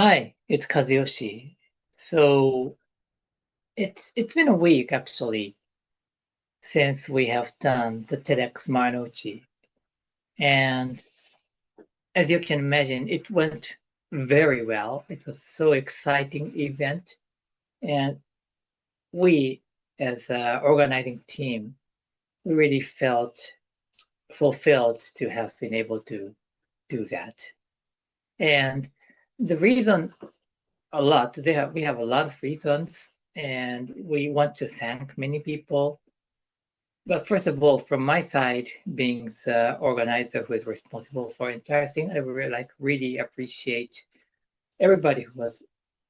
Hi, it's Kazuyoshi. So it's been a week actually since we have done the TEDx Marunouchi. And as you can imagine, it went very well. It was so exciting event. And we as an organizing team, we really felt fulfilled to have been able to do that. And the reason we have a lot of reasons, and we want to thank many people. But first of all, from my side, being the organizer who is responsible for the entire thing, I would really appreciate everybody who was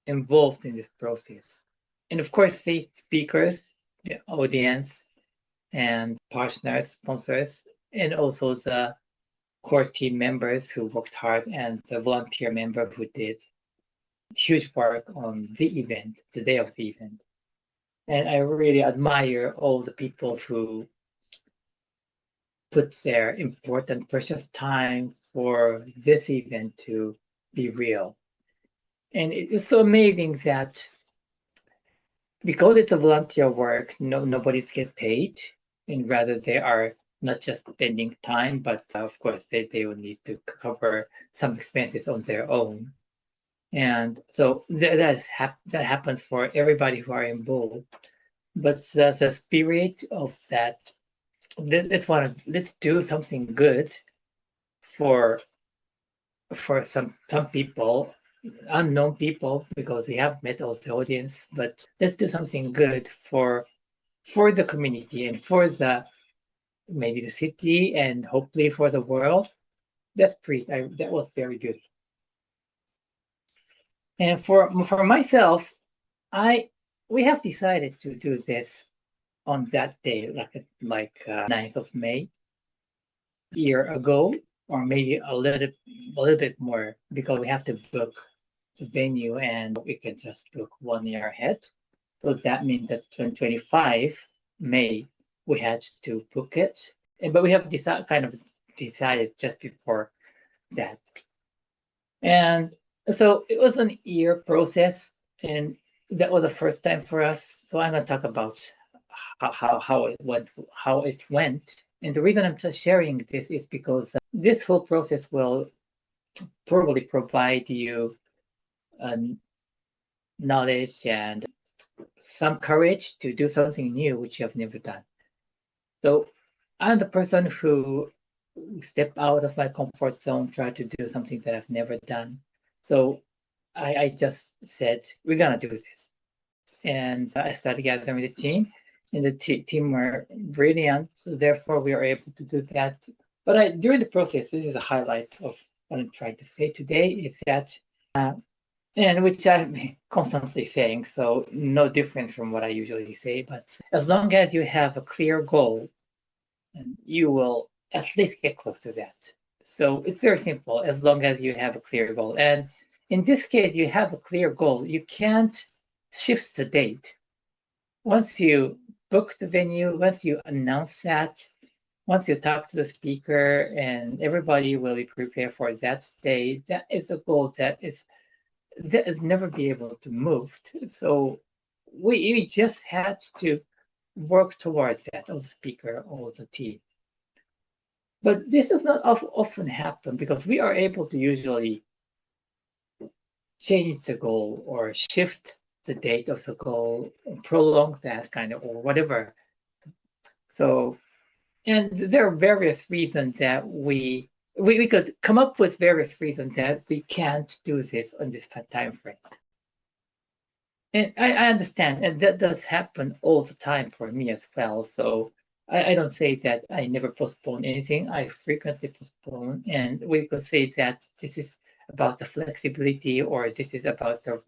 involved in this process. And of course, the speakers, the audience, and partners, sponsors, and also the core team members who worked hard, and the volunteer member who did huge work on the event, the day of the event. And I really admire all the people who put their important, precious time for this event to be real. And it was so amazing that because it's a volunteer work, nobody's get paid, and rather they are not just spending time, but of course they will need to cover some expenses on their own. And so that happens for everybody who are involved. But the spirit of that, let's do something good for some people, unknown people, because we have met also the audience, but let's do something good for the community and for the maybe the city and hopefully for the world. That was very good. And for myself, I we have decided to do this on that day, like 9th of May, year ago, or maybe a little bit more, because we have to book the venue and we can just book 1 year ahead. So that means that 2025 May we had to book it, but we have decided just before that. And so it was an year process, and that was the first time for us. So I'm going to talk about how it went. And the reason I'm just sharing this is because this whole process will probably provide you knowledge and some courage to do something new which you have never done. So I'm the person who step out of my comfort zone, try to do something that I've never done. So I just said, we're gonna do this. And I started gathering the team, and the team were brilliant. So therefore, we were able to do that. But during the process, this is a highlight of what I'm trying to say today is that, and which I've been constantly saying, so no different from what I usually say. But as long as you have a clear goal, you will at least get close to that. So it's very simple as long as you have a clear goal. And in this case, you have a clear goal. You can't shift the date. Once you book the venue, once you announce that, once you talk to the speaker and everybody will be prepared for that day, that is a goal that is never be able to move. So we just had to work towards that, or the speaker or the team. But this does not often happen because we are able to usually change the goal or shift the date of the goal, prolong that kind of, or whatever. So, and there are various reasons that we could come up with various reasons that we can't do this on this time frame. And I understand, and that does happen all the time for me as well. So I don't say that I never postpone anything. I frequently postpone, and we could say that this is about the flexibility, or this is about the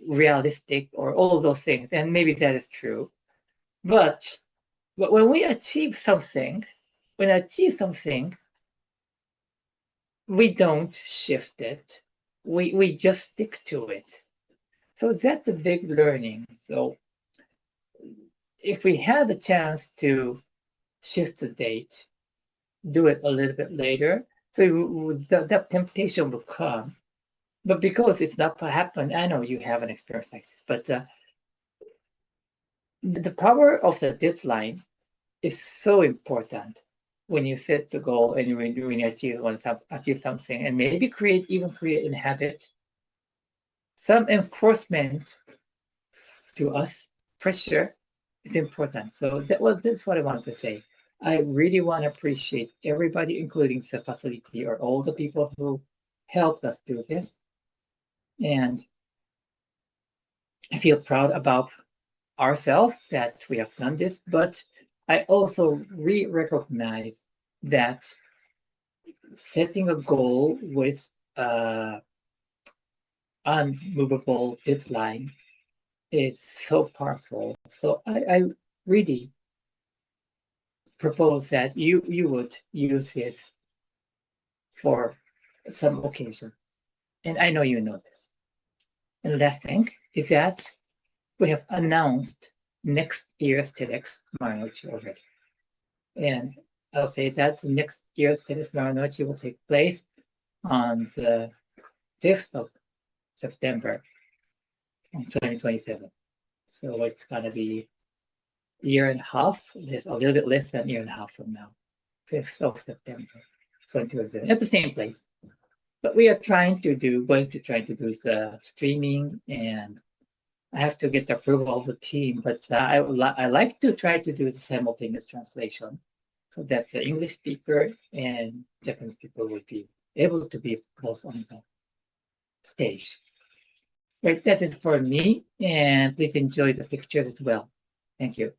realistic, or all those things. And maybe that is true. But when we achieve something, we don't shift it. We just stick to it. So that's a big learning. So if we had a chance to shift the date, do it a little bit later, so that temptation will come. But because it's not happened, I know you have an experience like this, but the power of the deadline is so important when you set the goal and when you achieve something, and maybe create a habit. Some enforcement to us, pressure is important. So that's what I wanted to say. I really want to appreciate everybody, including the facility or all the people who helped us do this. And I feel proud about ourselves that we have done this, but I also recognize that setting a goal with unmovable deadline is so powerful. So I really propose that you would use this for some occasion. And I know you know this. And last thing is that we have announced next year's TEDx Marunouchi already. And I'll say that the next year's TEDx Marunouchi will take place on the 5th of September 2027. So it's going to be a year and a half, a little bit less than a year and a half from now, 5th of September 2027, at the same place. But we are going to try to do the streaming, and I have to get the approval of the team, but I like to try to do the simultaneous translation so that the English speaker and Japanese people would be able to be close on the stage. Right, that is for me, and please enjoy the pictures as well. Thank you.